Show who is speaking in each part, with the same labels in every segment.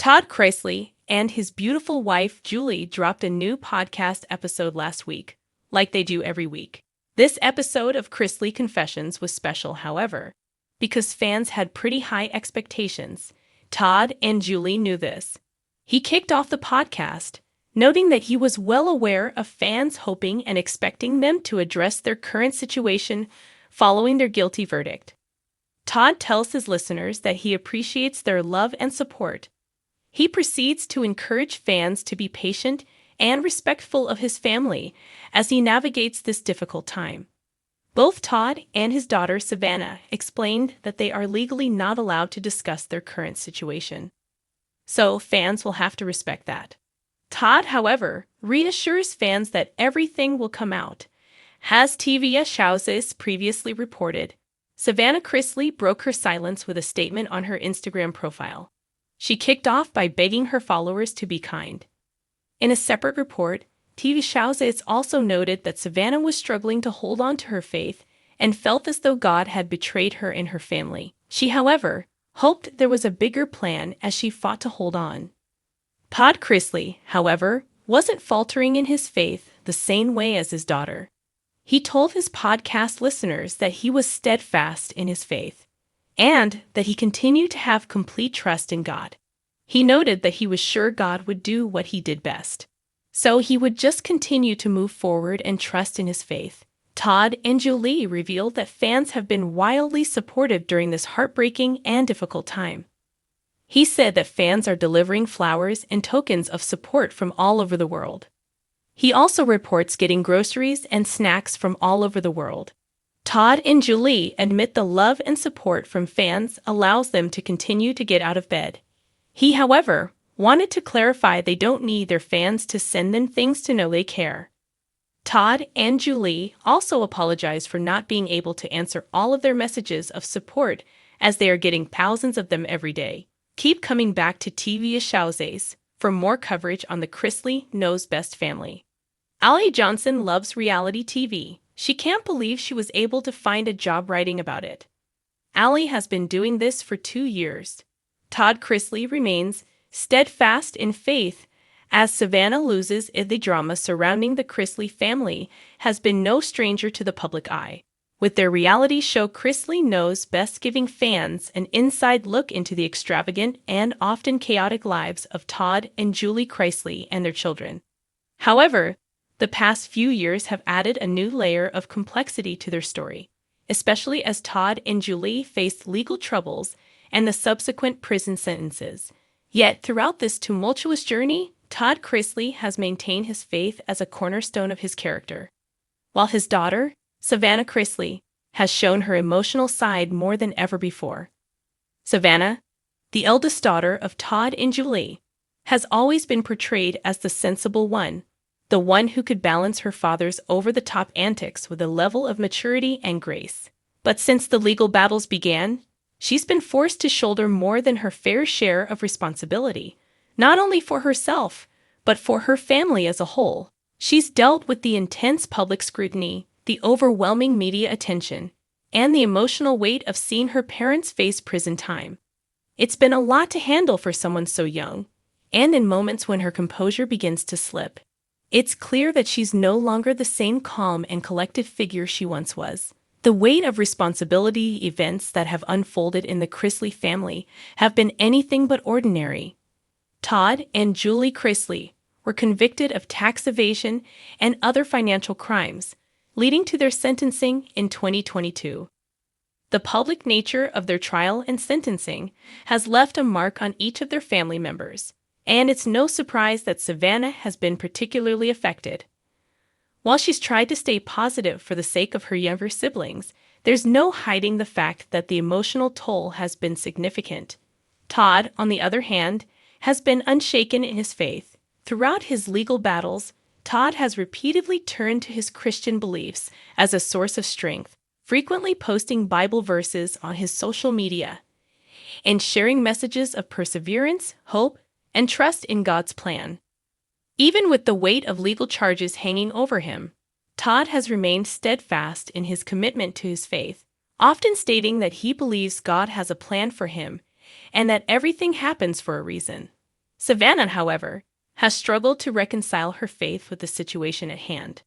Speaker 1: Todd Chrisley and his beautiful wife Julie dropped a new podcast episode last week, like they do every week. This episode of Chrisley Confessions was special, however, because fans had pretty high expectations. Todd and Julie knew this. He kicked off the podcast, noting that he was well aware of fans hoping and expecting them to address their current situation following their guilty verdict. Todd tells his listeners that he appreciates their love and support. He proceeds to encourage fans to be patient and respectful of his family as he navigates this difficult time. Both Todd and his daughter Savannah explained that they are legally not allowed to discuss their current situation. So fans will have to respect that. Todd, however, reassures fans that everything will come out. As Toddy previously reported, Savannah Chrisley broke her silence with a statement on her Instagram profile. She kicked off by begging her followers to be kind. In a separate report, Toddy also noted that Savannah was struggling to hold on to her faith and felt as though God had betrayed her and her family. She, however, hoped there was a bigger plan as she fought to hold on. Todd Chrisley, however, wasn't faltering in his faith the same way as his daughter. He told his podcast listeners that he was steadfast in his faith, and that he continued to have complete trust in God. He noted that he was sure God would do what he did best. So he would just continue to move forward and trust in his faith. Todd and Julie revealed that fans have been wildly supportive during this heartbreaking and difficult time. He said that fans are delivering flowers and tokens of support from all over the world. He also reports getting groceries and snacks from all over the world. Todd and Julie admit the love and support from fans allows them to continue to get out of bed. He, however, wanted to clarify they don't need their fans to send them things to know they care. Todd and Julie also apologized for not being able to answer all of their messages of support as they are getting thousands of them every day. Keep coming back to TV Showzays for more coverage on the Chrisley Knows Best family. Ali Johnson loves reality TV. She can't believe she was able to find a job writing about it. Ali has been doing this for 2 years. Todd Chrisley remains steadfast in faith as Savannah loses in the drama surrounding the Chrisley family has been no stranger to the public eye, with their reality show Chrisley Knows Best giving fans an inside look into the extravagant and often chaotic lives of Todd and Julie Chrisley and their children. However, the past few years have added a new layer of complexity to their story, especially as Todd and Julie faced legal troubles and the subsequent prison sentences. Yet, throughout this tumultuous journey, Todd Chrisley has maintained his faith as a cornerstone of his character, while his daughter, Savannah Chrisley, has shown her emotional side more than ever before. Savannah, the eldest daughter of Todd and Julie, has always been portrayed as the sensible one, the one who could balance her father's over-the-top antics with a level of maturity and grace. But since the legal battles began, she's been forced to shoulder more than her fair share of responsibility, not only for herself, but for her family as a whole. She's dealt with the intense public scrutiny, the overwhelming media attention, and the emotional weight of seeing her parents face prison time. It's been a lot to handle for someone so young, and in moments when her composure begins to slip, it's clear that she's no longer the same calm and collected figure she once was. The weight of responsibility events that have unfolded in the Chrisley family have been anything but ordinary. Todd and Julie Chrisley were convicted of tax evasion and other financial crimes, leading to their sentencing in 2022. The public nature of their trial and sentencing has left a mark on each of their family members, and it's no surprise that Savannah has been particularly affected. While she's tried to stay positive for the sake of her younger siblings, there's no hiding the fact that the emotional toll has been significant. Todd, on the other hand, has been unshaken in his faith. Throughout his legal battles, Todd has repeatedly turned to his Christian beliefs as a source of strength, frequently posting Bible verses on his social media and sharing messages of perseverance, hope, and trust in God's plan. Even with the weight of legal charges hanging over him, Todd has remained steadfast in his commitment to his faith, often stating that he believes God has a plan for him and that everything happens for a reason. Savannah, however, has struggled to reconcile her faith with the situation at hand.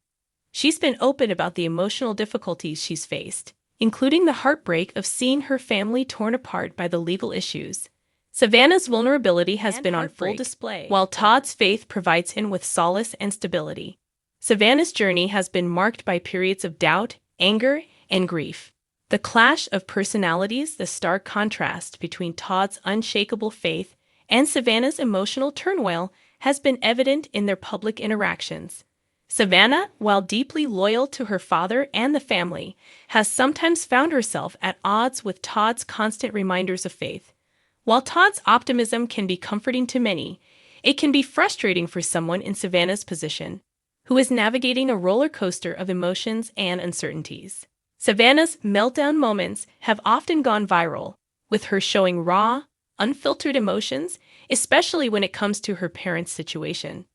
Speaker 1: She's been open about the emotional difficulties she's faced, including the heartbreak of seeing her family torn apart by the legal issues. Savannah's vulnerability has been on full display, while Todd's faith provides him with solace and stability. Savannah's journey has been marked by periods of doubt, anger, and grief. The clash of personalities, the stark contrast between Todd's unshakable faith and Savannah's emotional turmoil, has been evident in their public interactions. Savannah, while deeply loyal to her father and the family, has sometimes found herself at odds with Todd's constant reminders of faith. While Todd's optimism can be comforting to many, it can be frustrating for someone in Savannah's position, who is navigating a roller coaster of emotions and uncertainties. Savannah's meltdown moments have often gone viral, with her showing raw, unfiltered emotions, especially when it comes to her parents' situation.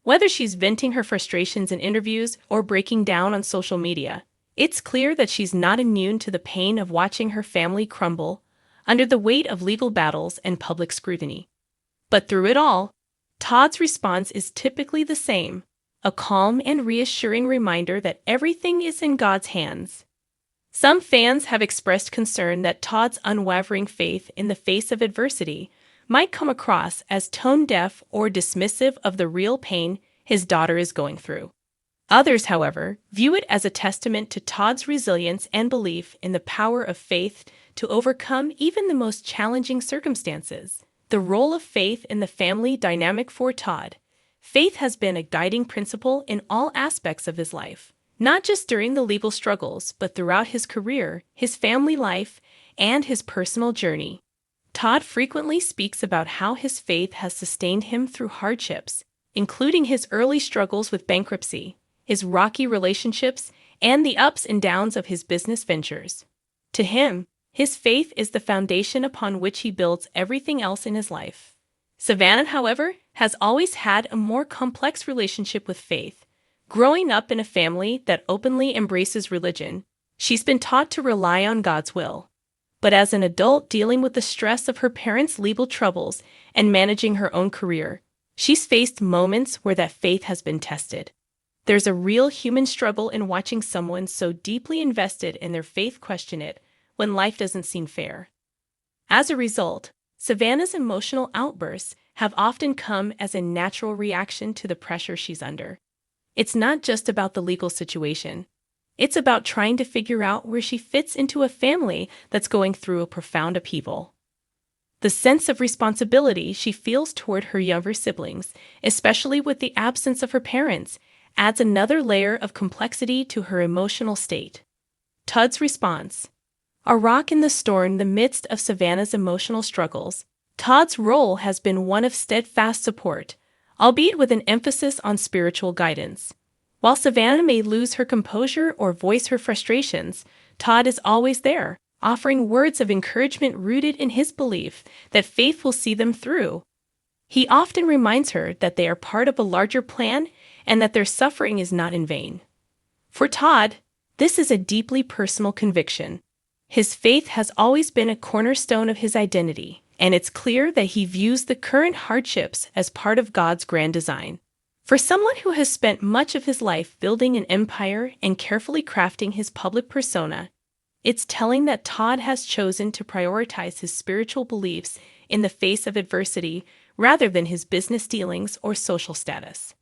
Speaker 1: Whether she's venting her frustrations in interviews or breaking down on social media, it's clear that she's not immune to the pain of watching her family crumble under the weight of legal battles and public scrutiny. But through it all, Todd's response is typically the same, a calm and reassuring reminder that everything is in God's hands. Some fans have expressed concern that Todd's unwavering faith in the face of adversity might come across as tone-deaf or dismissive of the real pain his daughter is going through. Others, however, view it as a testament to Todd's resilience and belief in the power of faith to overcome even the most challenging circumstances. The role of faith in the family dynamic for Todd. Faith has been a guiding principle in all aspects of his life, not just during the legal struggles, but throughout his career, his family life, and his personal journey. Todd frequently speaks about how his faith has sustained him through hardships, including his early struggles with bankruptcy, his rocky relationships, and the ups and downs of his business ventures. To him, his faith is the foundation upon which he builds everything else in his life. Savannah, however, has always had a more complex relationship with faith. Growing up in a family that openly embraces religion, she's been taught to rely on God's will. But as an adult dealing with the stress of her parents' legal troubles and managing her own career, she's faced moments where that faith has been tested. There's a real human struggle in watching someone so deeply invested in their faith question it when life doesn't seem fair. As a result, Savannah's emotional outbursts have often come as a natural reaction to the pressure she's under. It's not just about the legal situation. It's about trying to figure out where she fits into a family that's going through a profound upheaval. The sense of responsibility she feels toward her younger siblings, especially with the absence of her parents, adds another layer of complexity to her emotional state. Todd's response. A rock in the storm in the midst of Savannah's emotional struggles, Todd's role has been one of steadfast support, albeit with an emphasis on spiritual guidance. While Savannah may lose her composure or voice her frustrations, Todd is always there, offering words of encouragement rooted in his belief that faith will see them through. He often reminds her that they are part of a larger plan and that their suffering is not in vain. For Todd, this is a deeply personal conviction. His faith has always been a cornerstone of his identity, and it's clear that he views the current hardships as part of God's grand design. For someone who has spent much of his life building an empire and carefully crafting his public persona, it's telling that Todd has chosen to prioritize his spiritual beliefs in the face of adversity rather than his business dealings or social status.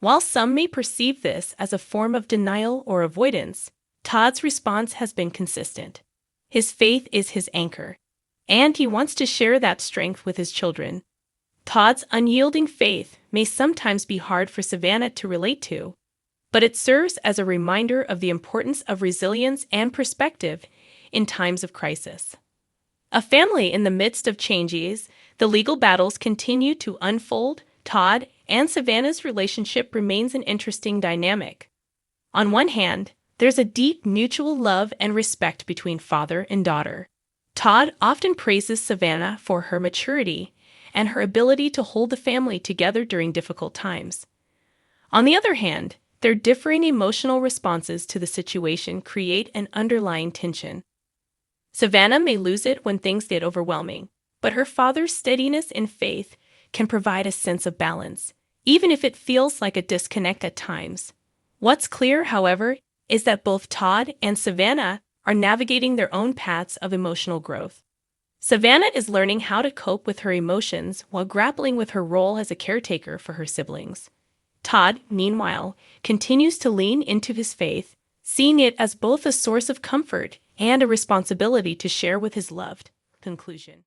Speaker 1: While some may perceive this as a form of denial or avoidance, Todd's response has been consistent. His faith is his anchor, and he wants to share that strength with his children. Todd's unyielding faith may sometimes be hard for Savannah to relate to, but it serves as a reminder of the importance of resilience and perspective in times of crisis. A family in the midst of changes, the legal battles continue to unfold. Todd and Savannah's relationship remains an interesting dynamic. On one hand, there's a deep mutual love and respect between father and daughter. Todd often praises Savannah for her maturity and her ability to hold the family together during difficult times. On the other hand, their differing emotional responses to the situation create an underlying tension. Savannah may lose it when things get overwhelming, but her father's steadiness and faith can provide a sense of balance, even if it feels like a disconnect at times. What's clear, however, is that both Todd and Savannah are navigating their own paths of emotional growth. Savannah is learning how to cope with her emotions while grappling with her role as a caretaker for her siblings. Todd, meanwhile, continues to lean into his faith, seeing it as both a source of comfort and a responsibility to share with his loved. Conclusion.